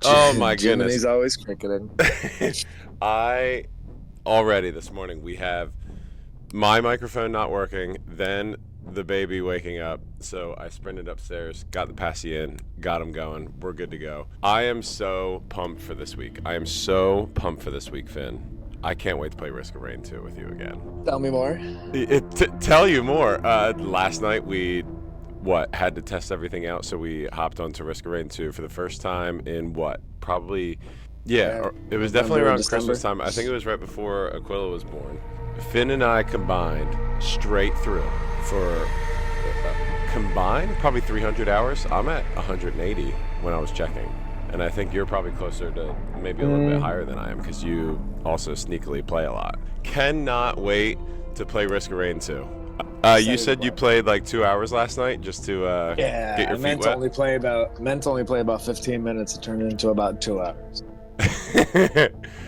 Oh my goodness. Jiminy's always cricketing. I already this morning we have my microphone not working, then the baby waking up. So I sprinted upstairs, got the passy in, got him going. We're good to go. I am so pumped for this week. I am so pumped for this week, Finn. I can't wait to play Risk of Rain 2 with you again. Tell me more. Tell you more. Last night we had to test everything out, so we hopped onto Risk of Rain 2 for the first time in probably it was definitely around December. Christmas time. I think it was right before Aquila was born. Finn and I combined straight through for combined probably 300 hours. I'm at 180 when I was checking, and I think you're probably closer to maybe a little bit higher than I am because you also sneakily play a lot. Cannot wait to play Risk of Rain 2. You said you played like 2 hours last night just to get your feet meant to wet. only play about 15 minutes. It turned into about 2 hours.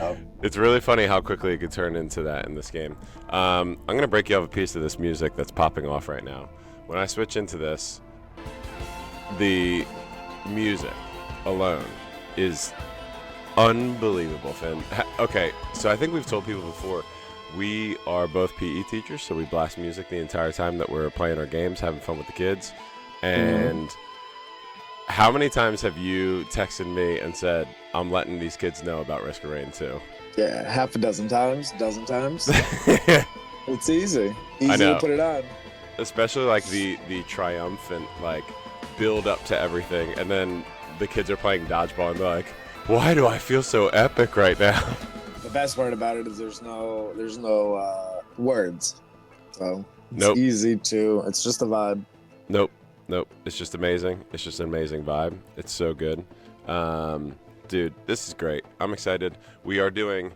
Oh. It's really funny how quickly it could turn into that in this game. I'm going to break you off a piece of this music that's popping off right now. When I switch into this, the music alone is unbelievable, Finn. Okay, so I think we've told people before, we are both PE teachers, so we blast music the entire time that we're playing our games, having fun with the kids. And how many times have you texted me and said, I'm letting these kids know about Risk of Rain 2? Yeah, half a dozen times. It's easy. I Easy know. to put it on. Especially like the triumphant like build up to everything, and then the kids are playing dodgeball and they're like, why do I feel so epic right now? The best part about it is there's no words, so it's Nope. easy to. It's just a vibe. Nope. It's just amazing. It's just an amazing vibe. It's so good. Dude, this is great. I'm excited. We are doing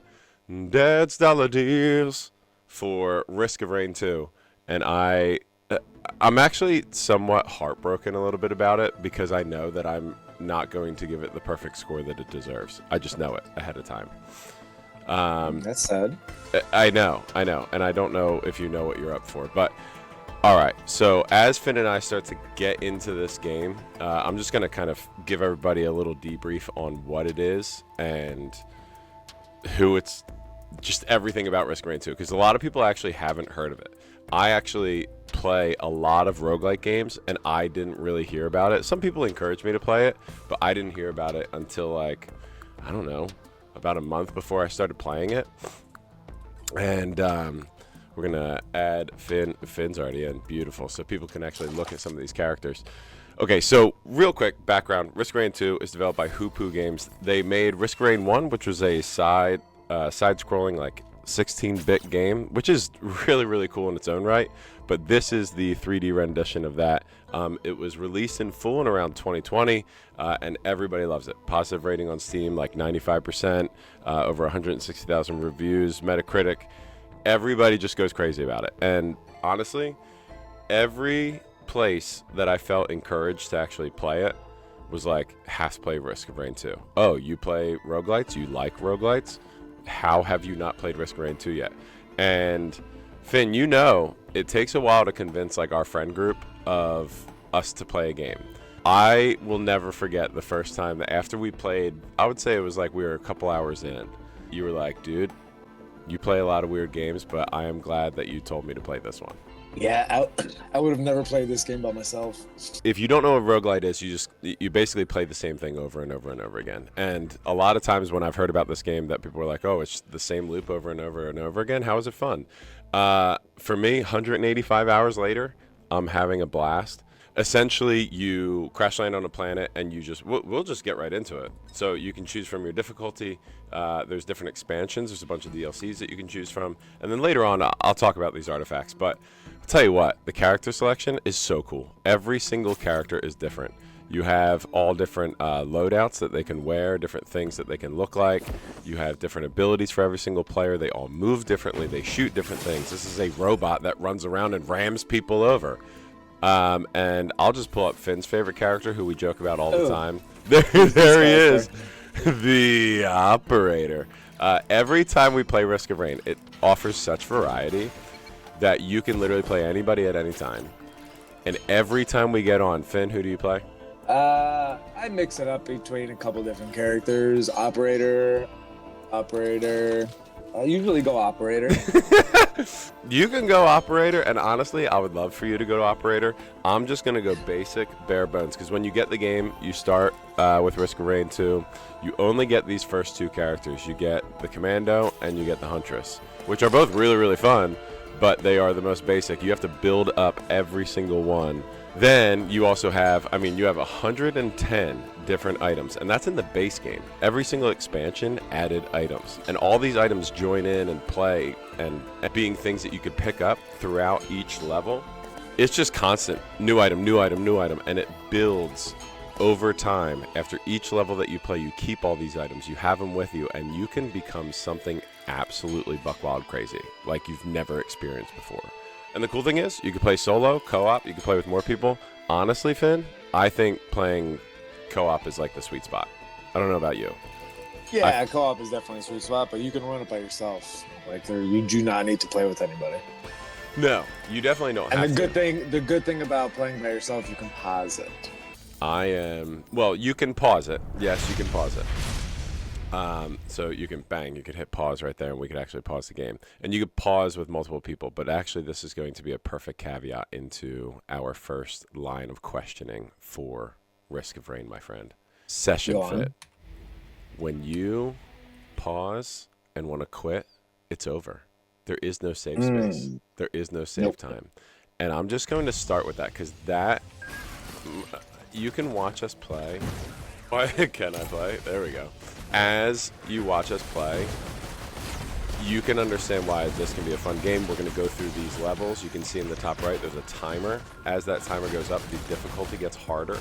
Dad's Dollar Deals for Risk of Rain 2. And I'm actually somewhat heartbroken a little bit about it because I know that I'm not going to give it the perfect score that it deserves. I just know it ahead of time. That's sad. I know. And I don't know if you know what you're up for. But, all right. So as Finn and I start to get into this game, I'm just going to kind of give everybody a little debrief on what it is and who it's just everything about Risk of Rain 2. Because a lot of people actually haven't heard of it. I actually play a lot of roguelike games, and I didn't really hear about it. Some people encouraged me to play it, but I didn't hear about it until, like, I don't know, about a month before I started playing it. And we're going to add Finn. Finn's already in. Beautiful. So people can actually look at some of these characters. Okay, so real quick background. Risk of Rain 2 is developed by Hoopu Games. They made Risk of Rain 1, which was a side-scrolling, like, 16-bit game, which is really, really cool in its own right. But this is the 3D rendition of that. It was released in full in around 2020, and everybody loves it. Positive rating on Steam, like 95%, over 160,000 reviews, Metacritic. Everybody just goes crazy about it. And honestly, every place that I felt encouraged to actually play it was like, has to play Risk of Rain 2. Oh, you play roguelites? You like roguelites? How have you not played Risk of Rain 2 yet? And Finn, you know, it takes a while to convince like our friend group of us to play a game. I will never forget the first time that after we played, I would say it was like we were a couple hours in. You were like, dude, you play a lot of weird games, but I am glad that you told me to play this one. Yeah, I would have never played this game by myself. If you don't know what roguelite is, you basically play the same thing over and over and over again. And a lot of times when I've heard about this game that people were like, oh, it's the same loop over and over and over again. How is it fun? For me, 185 hours later, I'm having a blast. Essentially, you crash land on a planet and we'll just get right into it. So you can choose from your difficulty. There's different expansions. There's a bunch of DLCs that you can choose from. And then later on, I'll talk about these artifacts. But I'll tell you what, the character selection is so cool. Every single character is different. You have all different loadouts that they can wear, different things that they can look like. You have different abilities for every single player. They all move differently. They shoot different things. This is a robot that runs around and rams people over. And I'll just pull up Finn's favorite character, who we joke about all the time. There he is, the operator. Every time we play Risk of Rain, it offers such variety that you can literally play anybody at any time. And every time we get on, Finn, who do you play? I mix it up between a couple different characters. Operator. I usually go operator. You can go operator, and honestly, I would love for you to go to operator. I'm just going to go basic, bare bones, because when you get the game, you start with Risk of Rain 2. You only get these first two characters. You get the Commando, and you get the Huntress, which are both really, really fun, but they are the most basic. You have to build up every single one. Then you also have, you have 110 different items, and that's in the base game. Every single expansion added items, and all these items join in and play, and being things that you could pick up throughout each level. It's just constant new item, new item, new item, and it builds over time. After each level that you play, you keep all these items, you have them with you, and you can become something absolutely buck wild crazy like you've never experienced before. And the cool thing is, you can play solo, co-op, you can play with more people. Honestly, Finn, I think playing co-op is like the sweet spot. I don't know about you. Yeah, co-op is definitely a sweet spot, but you can run it by yourself. Like, you do not need to play with anybody. No, you definitely don't have to. The good thing about playing by yourself, you can pause it. Well, you can pause it. Yes, you can pause it. So you could hit pause right there, and we could actually pause the game. And you could pause with multiple people, but actually this is going to be a perfect caveat into our first line of questioning for Risk of Rain, my friend. Session fit. When you pause and want to quit, it's over. There is no save space. There is no save time. And I'm just going to start with that, because that, you can watch us play. Why can I play? There we go. As you watch us play, you can understand why this can be a fun game. We're going to go through these levels. You can see in the top right, there's a timer. As that timer goes up, the difficulty gets harder.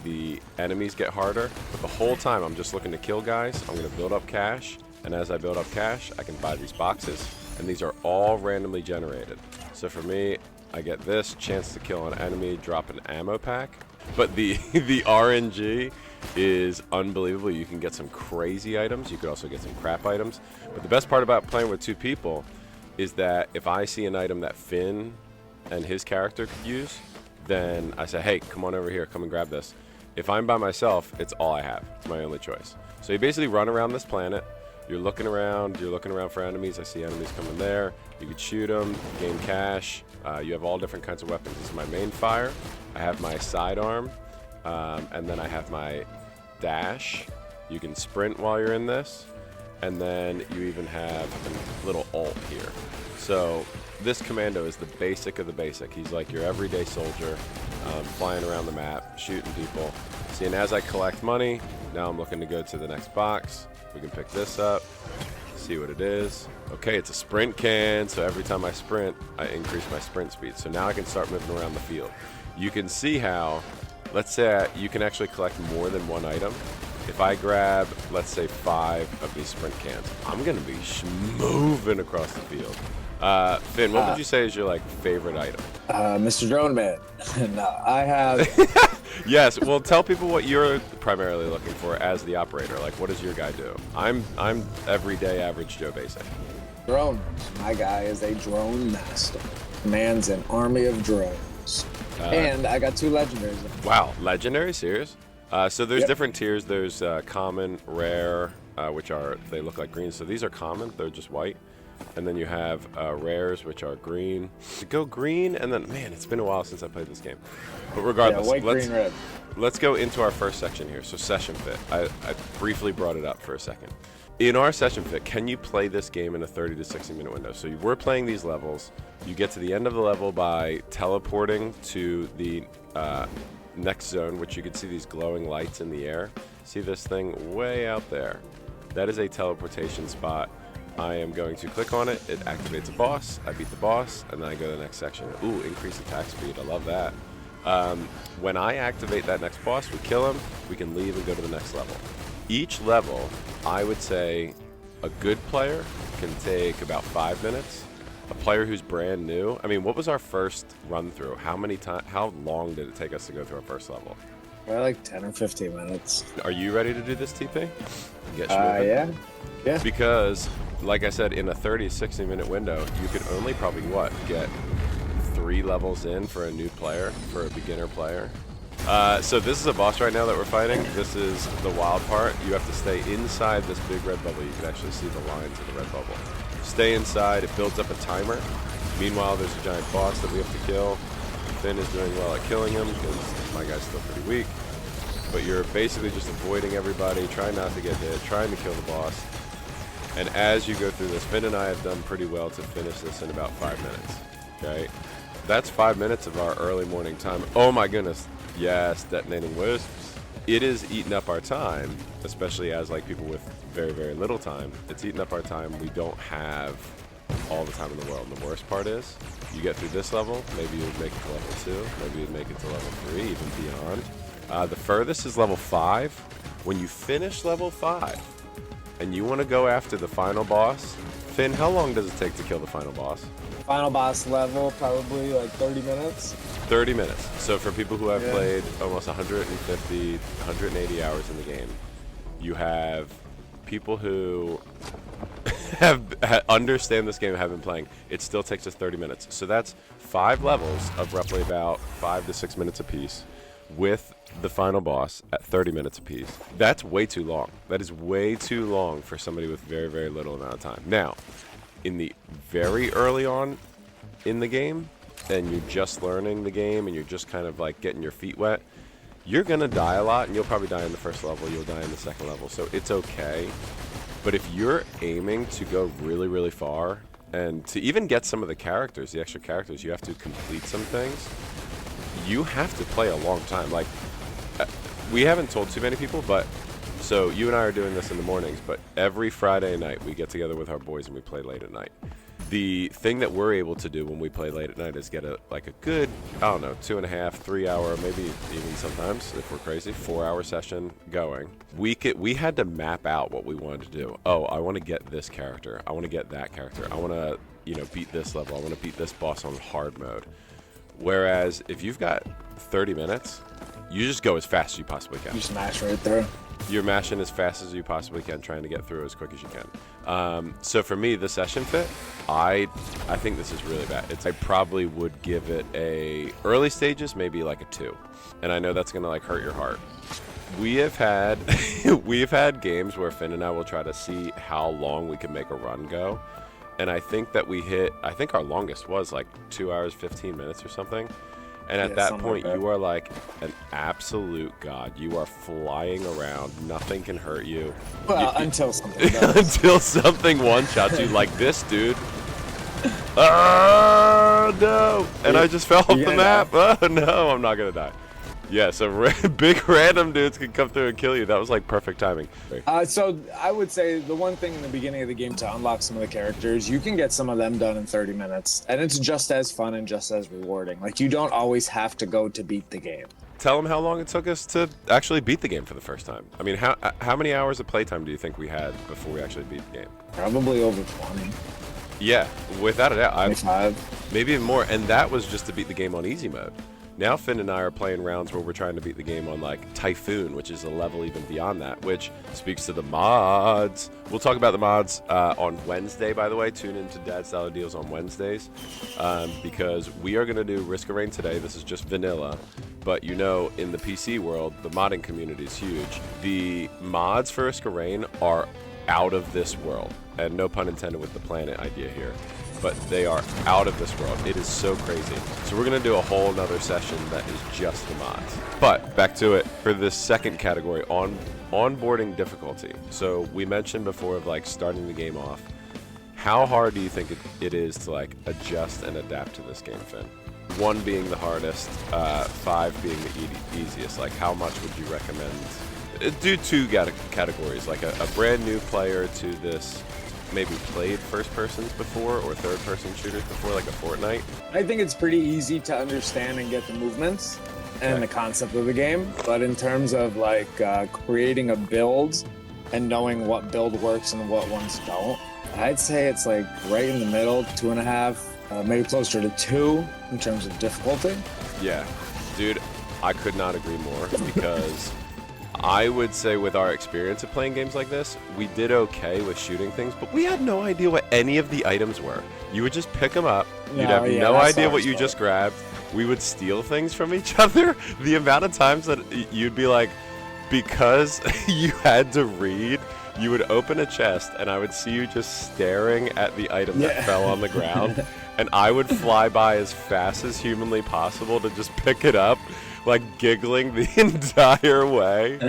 The enemies get harder. But the whole time, I'm just looking to kill guys. I'm going to build up cash. And as I build up cash, I can buy these boxes. And these are all randomly generated. So for me, I get this chance to kill an enemy, drop an ammo pack. But the RNG is unbelievable. You can get some crazy items. You could also get some crap items. But the best part about playing with two people is that if I see an item that Finn and his character could use, then I say, hey, come on over here, come and grab this. If I'm by myself, it's all I have. It's my only choice. So you basically run around this planet. You're looking around for enemies. I see enemies coming there. You could shoot them, gain cash. You have all different kinds of weapons. This is my main fire. I have my sidearm, and then I have my dash. You can sprint while you're in this, and then you even have a little ult here. So this commando is the basic of the basic. He's like your everyday soldier, flying around the map, shooting people. See, and as I collect money, now I'm looking to go to the next box. We can pick this up, see what it is. Okay, it's a sprint can, so every time I sprint, I increase my sprint speed. So now I can start moving around the field. You can see how, let's say you can actually collect more than one item. If I grab, let's say 5 of these sprint cans, I'm gonna be moving across the field. Finn, what would you say is your favorite item? Mr. Drone Man. No, I have. Yes, well, tell people what you're primarily looking for as the operator. Like, what does your guy do? I'm everyday average Joe basic. Drones. My guy is a drone master. Man's an army of drones. And I got 2 legendaries. Wow, legendary? Serious? So there's different tiers. There's common, rare, which they look like green. So these are common. They're just white. And then you have rares, which are green. Go green, and then, man, it's been a while since I played this game. But regardless, white, green, red. Let's go into our first section here. So session fit. I briefly brought it up for a second. In our session fit, can you play this game in a 30 to 60 minute window? So we're playing these levels. You get to the end of the level by teleporting to the next zone, which you can see these glowing lights in the air. See this thing way out there? That is a teleportation spot. I am going to click on it. It activates a boss. I beat the boss, and then I go to the next section. Ooh, increase attack speed. I love that. When I activate that next boss, we kill him. We can leave and go to the next level. Each level, I would say a good player can take about 5 minutes. A player who's brand new. I mean, what was our first run through? How long did it take us to go through our first level? Probably like 10 or 15 minutes. Are you ready to do this, TP? Get moving? Yeah. Because, like I said, in a 30, 60 minute window, you could only probably, get 3 levels in for a new player, for a beginner player. So this is a boss right now that we're fighting. This is the wild part. You have to stay inside this big red bubble. You can actually see the lines of the red bubble. Stay inside. It builds up a timer. Meanwhile, there's a giant boss that we have to kill. Finn is doing well at killing him because my guy's still pretty weak. But you're basically just avoiding everybody, trying not to get hit, trying to kill the boss. And as you go through this, Finn and I have done pretty well to finish this in about 5 minutes. Okay? That's 5 minutes of our early morning time. Oh my goodness. Yes, detonating wisps. It is eating up our time, especially as like people with very, very little time. It's eating up our time. We don't have all the time in the world. And the worst part is, you get through this level, maybe you'd make it to level 2, maybe you'd make it to level 3, even beyond. The furthest is level 5. When you finish level 5 and you want to go after the final boss, Finn, how long does it take to kill the final boss? Final boss level, probably like 30 minutes. 30 minutes. So for people who have played almost 150, 180 hours in the game, you have people who understand this game and have been playing. It still takes us 30 minutes. So that's 5 levels of roughly about 5 to 6 minutes apiece, with the final boss at 30 minutes apiece. That's way too long. That is way too long for somebody with very, very little amount of time. Now, in the very early on in the game, and you're just learning the game, and you're just kind of like getting your feet wet, you're gonna die a lot, and you'll probably die in the first level, you'll die in the second level, so it's okay. But if you're aiming to go really, really far, and to even get some of the characters, the extra characters, you have to complete some things. You have to play a long time. Like, we haven't told too many people, but so you and I are doing this in the mornings, but every Friday night we get together with our boys and we play late at night. The thing that we're able to do when we play late at night is get a good, I don't know, 2.5, 3 hour, maybe even sometimes, if we're crazy, 4 hour session going. We had to map out what we wanted to do. Oh, I want to get this character. I want to get that character. I want to, beat this level. I want to beat this boss on hard mode. Whereas if you've got 30 minutes, you just go as fast as you possibly can. You smash right there. You're mashing as fast as you possibly can, trying to get through as quick as you can. So for me, the session fit, I think this is really bad. I probably would give it a early stages, maybe like a 2. And I know that's gonna like hurt your heart. We have had we've had games where Finn and I will try to see how long we can make a run go. And I think that I think our longest was like 2 hours, 15 minutes or something. And at that point, you are like an absolute god. You are flying around. Nothing can hurt you. Well, until something does. Until something one-shots you like this, dude. Oh, no. And I just fell off the map. Oh, no, I'm not going to die. Yeah, so big random dudes can come through and kill you. That was like perfect timing. So I would say the one thing in the beginning of the game to unlock some of the characters, you can get some of them done in 30 minutes. And it's just as fun and just as rewarding. Like, you don't always have to go to beat the game. Tell them how long it took us to actually beat the game for the first time. I mean, how many hours of playtime do you think we had before we actually beat the game? Probably over 20. Yeah, without a doubt. 25. Maybe even more. And that was just to beat the game on easy mode. Now Finn and I are playing rounds where we're trying to beat the game on like Typhoon, which is a level even beyond that, which speaks to the mods. We'll talk about the mods on Wednesday, by the way. Tune into Dad Style Deals on Wednesdays because we are going to do Risk of Rain today. This is just vanilla. But in the PC world, the modding community is huge. The mods for Risk of Rain are out of this world. And no pun intended with the planet idea here. But they are out of this world. It is so crazy. So we're going to do a whole nother session that is just the mods. But back to it. For this second category, onboarding difficulty. So we mentioned before of like starting the game off. How hard do you think it is to like adjust and adapt to this game, Finn? 1 being the hardest, 5 being the easiest. Like how much would you recommend? Do 2 categories, like a brand new player to this, maybe played first persons before or third person shooters before, like a Fortnite. I think it's pretty easy to understand and get the movements and the concept of the game. But in terms of like creating a build and knowing what build works and what ones don't, I'd say it's like right in the middle, 2.5, maybe closer to 2 in terms of difficulty. Yeah, dude, I could not agree more because I would say with our experience of playing games like this, we did okay with shooting things, but we had no idea what any of the items were. You would just pick them up. You'd have no idea what you just grabbed. We would steal things from each other. The amount of times that you'd be like, because you had to read, you would open a chest and I would see you just staring at the item that fell on the ground, and I would fly by as fast as humanly possible to just pick it up, like giggling the entire way.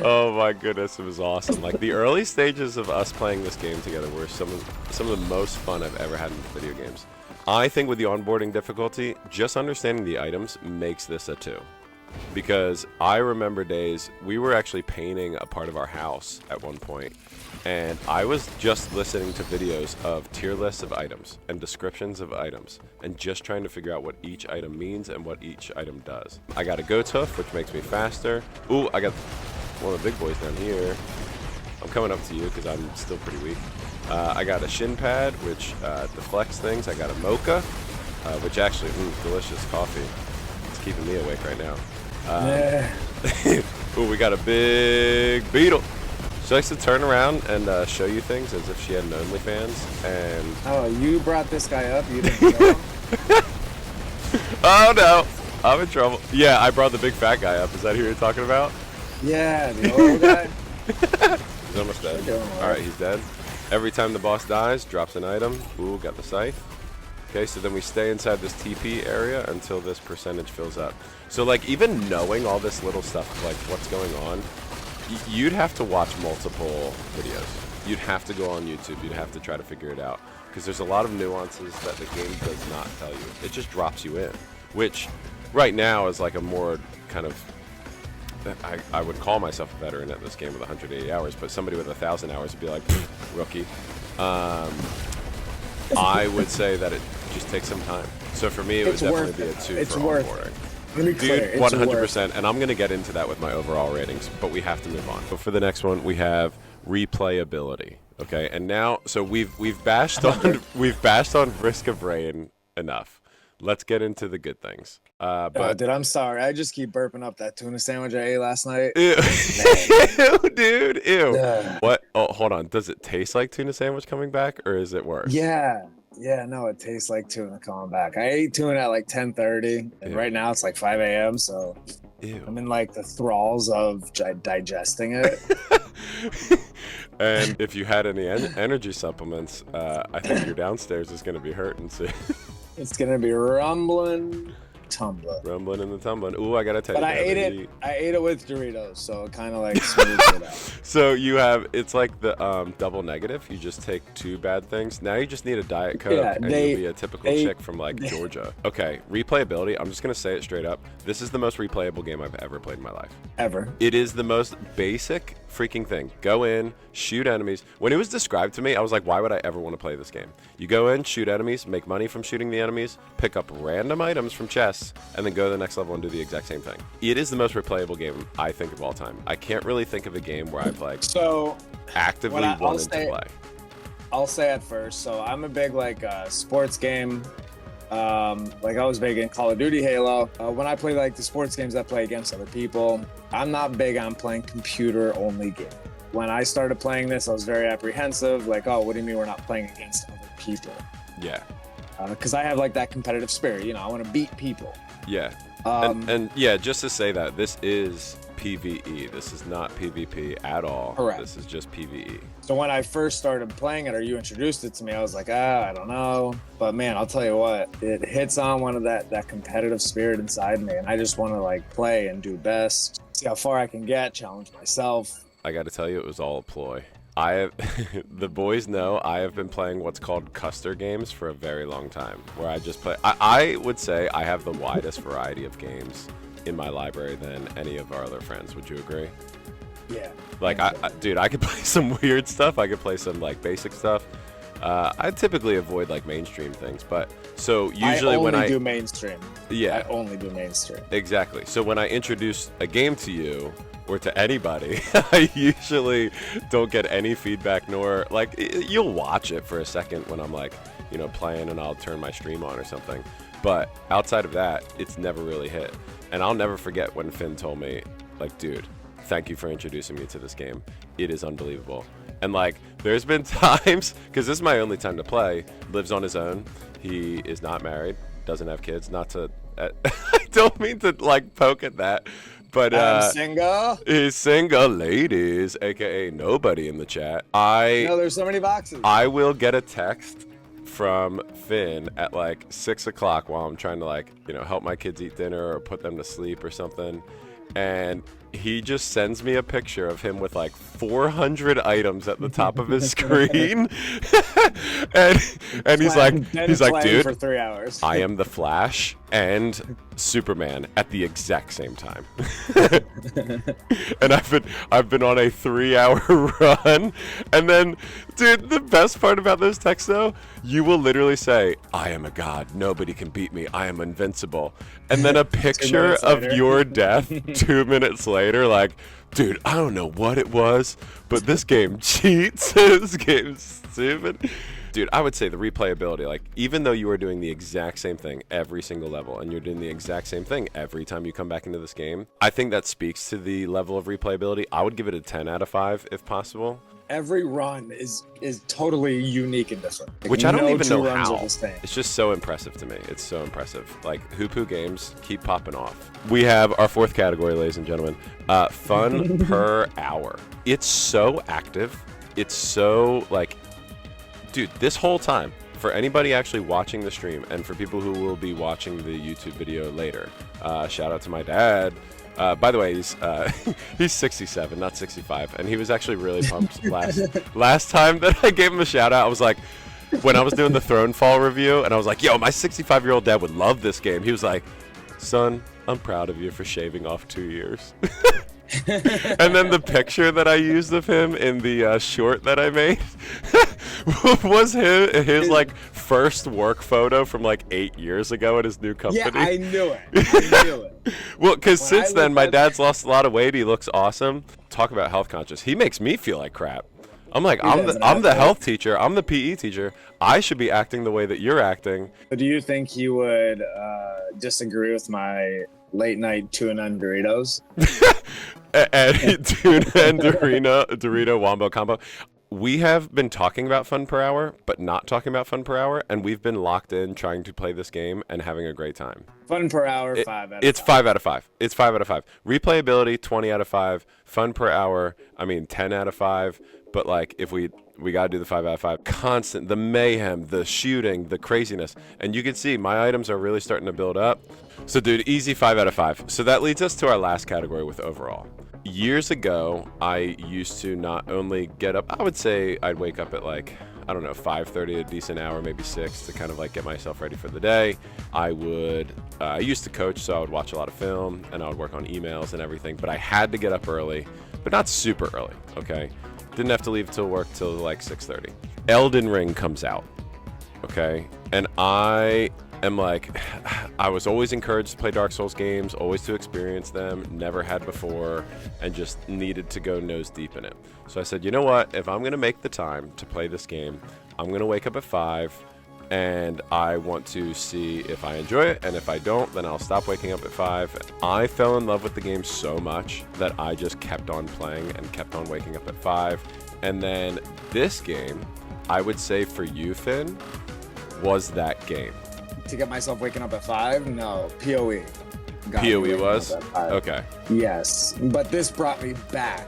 Oh my goodness, it was awesome. Like the early stages of us playing this game together were some of the most fun I've ever had in video games. I think with the onboarding difficulty, just understanding the items makes this a 2. Because I remember days, we were actually painting a part of our house at one point, and I was just listening to videos of tier lists of items and descriptions of items, and just trying to figure out what each item means and what each item does. I got a goat's hoof, which makes me faster. Ooh, I got one of the big boys down here. I'm coming up to you because I'm still pretty weak. I got a shin pad, which deflects things. I got a mocha, which actually, delicious coffee. It's keeping me awake right now. Ooh, we got a big beetle. She likes to turn around and show you things as if she had an OnlyFans. And oh, you brought this guy up? You didn't know? oh no, I'm in trouble. Yeah, I brought the big fat guy up. Is that who you're talking about? Yeah, the old guy. He's almost dead. All right, he's dead. Every time the boss dies, drops an item. Ooh, got the scythe. Okay, so then we stay inside this TP area until this percentage fills up. So like even knowing all this little stuff, like what's going on, you'd have to watch multiple videos. You'd have to go on YouTube. You'd have to try to figure it out. Because there's a lot of nuances that the game does not tell you. It just drops you in. Which right now is like a more kind of, I would call myself a veteran at this game with 180 hours, but somebody with 1,000 hours would be like, rookie. I would say that it just takes some time. So for me, it would definitely be a 2 for onboarding. Let me clear, dude, 100%, and I'm going to get into that with my overall ratings, but we have to move on. So for the next one, we have replayability. Okay, and now, so we've bashed on Risk of Rain enough. Let's get into the good things. Dude, I'm sorry. I just keep burping up that tuna sandwich I ate last night. Ew, ew dude, ew. What? Oh, hold on. Does it taste like tuna sandwich coming back, or is it worse? Yeah, no, it tastes like tuna coming back. I ate tuna at like 10:30, and right now it's like 5 a.m., so I'm in like the thralls of digesting it. And if you had any energy supplements, I think your downstairs is going to be hurting soon. It's going to be rumbling, tumbling. Rumbling and the tumbling. Ooh, I got to tell you. But I ate it with Doritos, so it kind of like smooths it out. So you have, it's like the double negative. You just take 2 bad things. Now you just need a Diet Coke, and you'll be a typical chick from like Georgia. Okay, replayability. I'm just going to say it straight up. This is the most replayable game I've ever played in my life. Ever. It is the most basic freaking thing. Go in, shoot enemies. When it was described to me, I was like, why would I ever want to play this game? You go in, shoot enemies, make money from shooting the enemies, pick up random items from chests, and then go to the next level and do the exact same thing. It is the most replayable game I think of all time. I can't really think of a game where I've like actively wanted to play. I'll say at first, so I'm a big like sports game. Like I was big in Call of Duty, Halo. When I play like the sports games I play against other people, I'm not big on playing computer only games. When I started playing this, I was very apprehensive. Like, oh, what do you mean we're not playing against other people? Yeah. Because I have like that competitive spirit, you know, I want to beat people. Yeah. And yeah, just to say that this is PvE. This is not PvP at all. Correct. This is just PvE. So when I first started playing it, or you introduced it to me, I was like, I don't know. But man, I'll tell you what, it hits on one of that competitive spirit inside me, and I just want to like play and do best, see how far I can get, challenge myself. I got to tell you, it was all a ploy. I have, the boys know I have been playing what's called Custer games for a very long time, where I just play. I would say I have the widest variety of games in my library than any of our other friends. Would you agree? Yeah. Like, dude, I could play some weird stuff. I could play some like basic stuff. I typically avoid like mainstream things, but so usually when I do mainstream. Yeah. I only do mainstream. Exactly. So when I introduce a game to you, or to anybody, I usually don't get any feedback, nor like you'll watch it for a second when I'm like, you know, playing, and I'll turn my stream on or something. But outside of that, it's never really hit. And I'll never forget when Finn told me, like, dude, thank you for introducing me to this game. It is unbelievable. And like, there's been times, because this is my only time to play, lives on his own. He is not married, doesn't have kids. Not to, I don't mean to like poke at that, but I'm single. he's single, ladies, aka nobody in the chat. No, there's so many boxes. I will get a text from Finn at like 6 o'clock while I'm trying to like, you know, help my kids eat dinner or put them to sleep or something. And he just sends me a picture of him with like 400 items at the top of his screen. and he's like, dude, for 3 hours. I am the Flash and Superman at the exact same time. And I've been on a 3-hour run. And then, dude, the best part about those texts though, you will literally say, I am a god, nobody can beat me, I am invincible. And then a picture of your death 2 minutes later, like, dude, I don't know what it was, but this game cheats. This game's stupid. Dude, I would say the replayability, like, even though you are doing the exact same thing every single level, and you're doing the exact same thing every time you come back into this game, I think that speaks to the level of replayability. I would give it a 10 out of 5 if possible. Every run is totally unique and different. Like, which I don't even know runs how. are the same. It's just so impressive to me. It's so impressive. Like, Hoopoo games keep popping off. We have our fourth category, ladies and gentlemen. Fun per hour. It's so active. It's so, like, dude, this whole time, for anybody actually watching the stream, and for people who will be watching the YouTube video later, shout out to my dad. By the way, he's 67, not 65, and he was actually really pumped last time that I gave him a shout out. I was like, when I was doing the Thronefall review, and I was like, yo, my 65-year-old dad would love this game. He was like, son, I'm proud of you for shaving off 2 years. And then the picture that I used of him in the short that I made was his like first work photo from like 8 years ago at his new company. Yeah, I knew it. Well, because since then my dad's lost a lot of weight. He looks awesome. Talk about health conscious. He makes me feel like crap. I'm like, I'm the health teacher. I'm the PE teacher. I should be acting the way that you're acting. Do you think he would disagree with my late night tuna and Doritos? And tuna and Dorito wombo combo. We have been talking about fun per hour, but not talking about fun per hour, and we've been locked in trying to play this game and having a great time. Fun per hour, 5 out of 5. It's 5 out of 5. It's 5 out of 5. Replayability, 20 out of 5. Fun per hour, 10 out of 5. But like, if we gotta do the 5 out of 5. Constant, the mayhem, the shooting, the craziness, and you can see my items are really starting to build up. So, dude, easy 5 out of 5. So that leads us to our last category with overall. Years ago, I used to not only get up, I would say I'd wake up at like, I don't know, 5:30, a decent hour, maybe 6, to kind of like get myself ready for the day. I used to coach, so I would watch a lot of film and I would work on emails and everything, but I had to get up early, but not super early, okay? Didn't have to leave till work till like 6:30. Elden Ring comes out, okay? And I am like, I was always encouraged to play Dark Souls games, always to experience them, never had before, and just needed to go nose deep in it. So I said, you know what, if I'm gonna make the time to play this game, I'm gonna wake up at 5, and I want to see if I enjoy it, and if I don't, then I'll stop waking up at 5. I fell in love with the game so much that I just kept on playing and kept on waking up at 5. And then this game, I would say for you, Finn, was that game. To get myself waking up at 5? No, PoE. PoE was? Okay. Yes, but this brought me back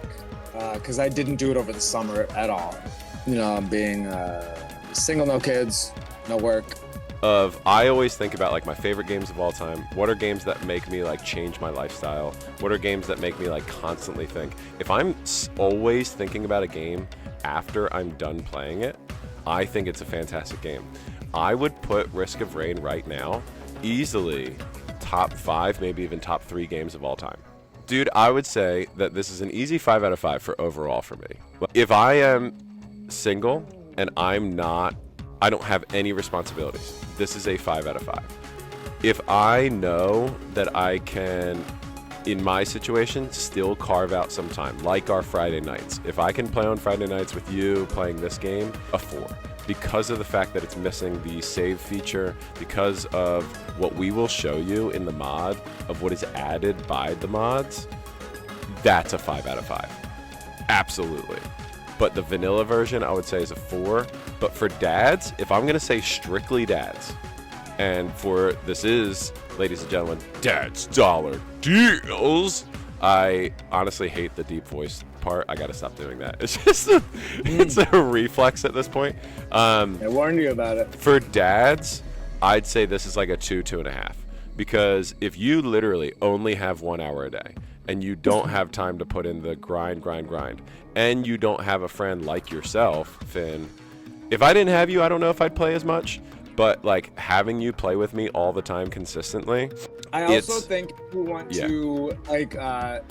because I didn't do it over the summer at all. You know, being single, no kids, no work. I always think about like my favorite games of all time. What are games that make me like change my lifestyle? What are games that make me like constantly think? If I'm always thinking about a game after I'm done playing it, I think it's a fantastic game. I would put Risk of Rain right now easily top 5, maybe even top 3 games of all time. Dude, I would say that this is an easy 5 out of 5 for overall for me. If I am single and I don't have any responsibilities, this is a 5 out of 5. If I know that I can, in my situation, still carve out some time, like our Friday nights. If I can play on Friday nights with you playing this game, a 4. Because of the fact that it's missing the save feature, because of what we will show you in the mod, of what is added by the mods, that's a 5 out of 5. Absolutely. But the vanilla version, I would say, is a 4. But for dads, if I'm going to say strictly dads, and for this is, ladies and gentlemen, Dad's Dollar Deals, I honestly hate the deep voice part. I got to stop doing that. It's just it's a reflex at this point. I warned you about it. For dads, I'd say this is like a 2, 2.5. Because if you literally only have 1 hour a day, and you don't have time to put in the grind, and you don't have a friend like yourself, Finn, if I didn't have you, I don't know if I'd play as much, but like having you play with me all the time consistently. I also think you want to, like,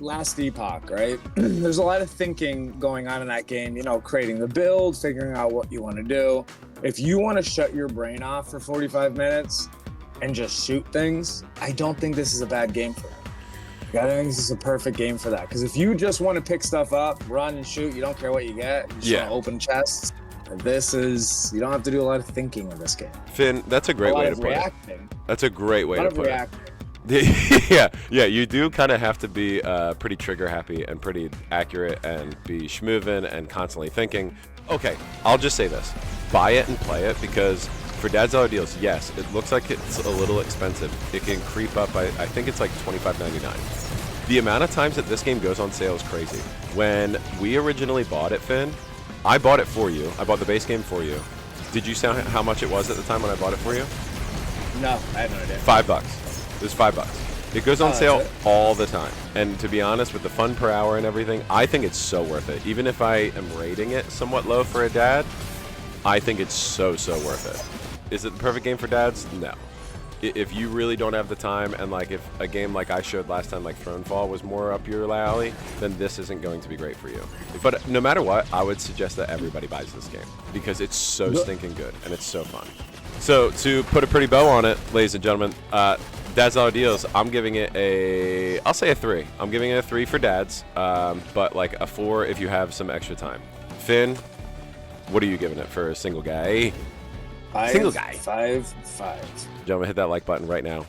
Last Epoch, right? There's a lot of thinking going on in that game, you know, creating the build, figuring out what you want to do. If you want to shut your brain off for 45 minutes and just shoot things, I don't think this is a bad game for that. I think this is a perfect game for that. Because if you just want to pick stuff up, run and shoot, you don't care what you get, you just want to open chests, this is, you don't have to do a lot of thinking in this game. Finn, that's a great way to put it. That's a great way to put it. Yeah, you do kind of have to be pretty trigger happy and pretty accurate and be schmovin' and constantly thinking. Okay, I'll just say this. Buy it and play it, because for Dad's Dollar Deals, yes, it looks like it's a little expensive. It can creep up, I think it's like $25.99. The amount of times that this game goes on sale is crazy. When we originally bought it, Finn, I bought it for you. I bought the base game for you. Did you say how much it was at the time when I bought it for you? No, I had no idea. $5. It was $5. It goes on sale all the time. And to be honest, with the fun per hour and everything, I think it's so worth it. Even if I am rating it somewhat low for a dad, I think it's so worth it. Is it the perfect game for dads? No. If you really don't have the time, and like if a game like I showed last time, like Thronefall, was more up your alley, then this isn't going to be great for you. But no matter what, I would suggest that everybody buys this game, because it's so stinking good and it's so fun. So to put a pretty bow on it, ladies and gentlemen, Dad's Dollar Deals, I'm giving it I'll say a 3. I'm giving it a 3 for dads, but like a 4 if you have some extra time. Finn, what are you giving it for a single guy? Single guy. 5. Gentlemen, hit that like button right now.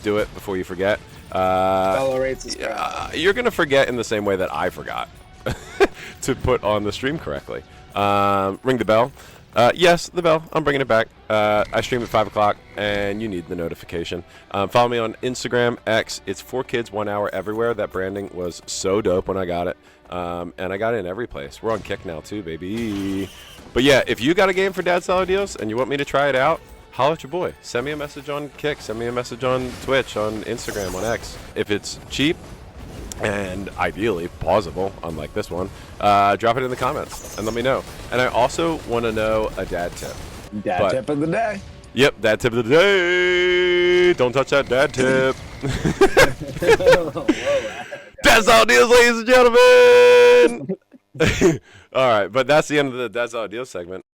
Do it before you forget. You're going to forget in the same way that I forgot to put on the stream correctly. Ring the bell. Yes, the bell. I'm bringing it back. I stream at 5 o'clock, and you need the notification. Follow me on Instagram, X. It's 4Kids, 1 hour everywhere. That branding was so dope when I got it. And I got it in every place. We're on Kick now, too, baby. But yeah, if you got a game for Dad's Dollar Deals and you want me to try it out, holler at your boy. Send me a message on Kick. Send me a message on Twitch, on Instagram, on X. If it's cheap and ideally pausable, unlike this one, drop it in the comments and let me know. And I also want to know a dad tip. Tip of the day. Yep, dad tip of the day. Don't touch that dad tip. Dad's Dollar Deals, ladies and gentlemen. All right, but that's the end of the Dad's Dollar Deals segment.